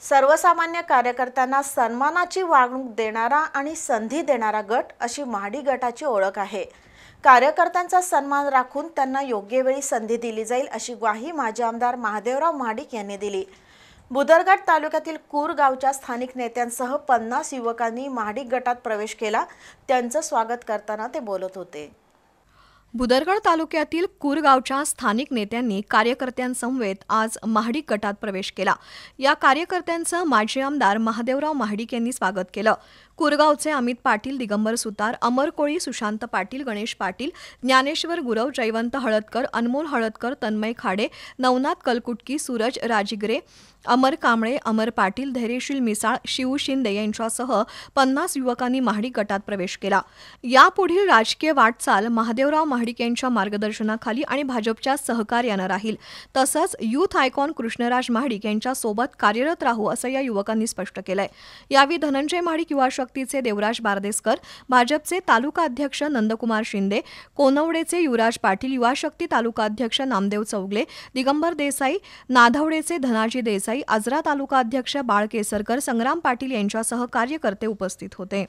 सर्वसामान्य कार्यकर्त्यांना सन्मानाची वागणूक देणारा आणि संधी देणारा गट अशी महाडी गटाची ओळख आहे। कार्यकर्त्यांचा सन्मान राखून त्यांना योग्य वेळी संधी दिली जाईल अशी ग्वाही माजी आमदार महादेवराव महाडिक यांनी दिली। बुदरघाट तालुक्यातील कूर गावच्या स्थानिक नेत्यांसह 50 युवकांनी महाडिक गटात प्रवेश केला। त्यांचं स्वागत करताना ते बोलत होते। बुदरघाट तालुक्यातील कूर गावच्या स्थानिक नेत्यांनी कार्यकर्त्यांसमवेत आज महाडिक गटात प्रवेश केला। या कार्यकर्त्यांचं माजी आमदार महादेवराव महाडिक यांनी स्वागत केलं। कुरगावचे अमित पाटील, दिगंबर सुतार, अमर कोळी, सुशांत पाटील, गणेश पाटील, ज्ञानेश्वर गुरव, जयवंत हळदकर, अनमोल हळदकर, तन्मय खाडे, नवनाथ कलकुटकी, सूरज राजिगरे, अमर कांबळे, अमर पाटील, धैर्यशील मिसाळ, शिव शिंदे यांच्यासह 50 युवकांनी महाडिक गटात प्रवेश केला। यापुढील राजकीय वाटचाल महादेवराव महाडिक यांच्या मार्गदर्शनाखाली आणि भाजपच्या सहकार्यानं राहील। तसंच युथ आयकॉन कृष्णराज महाडिक यांच्या सोबत कार्यरत राहू असं या युवकांनी स्पष्ट केलंय। यावेळी धनंजय महाडिक युवा शक्तीचे देवराज बारदेसकर, भाजपचे तालुका अध्यक्ष नंदकुमार शिंदे, कोनवडेचे युवराज पाटील, युवा शक्ती तालुका अध्यक्ष नामदेव चौगले, दिगंबर देसाई, नाधवडेचे धनाजी देसाई, आजरा तालुका अध्यक्ष बाळ केसरकर, संग्राम पाटील यांच्यासह कार्यकर्ते उपस्थित होते।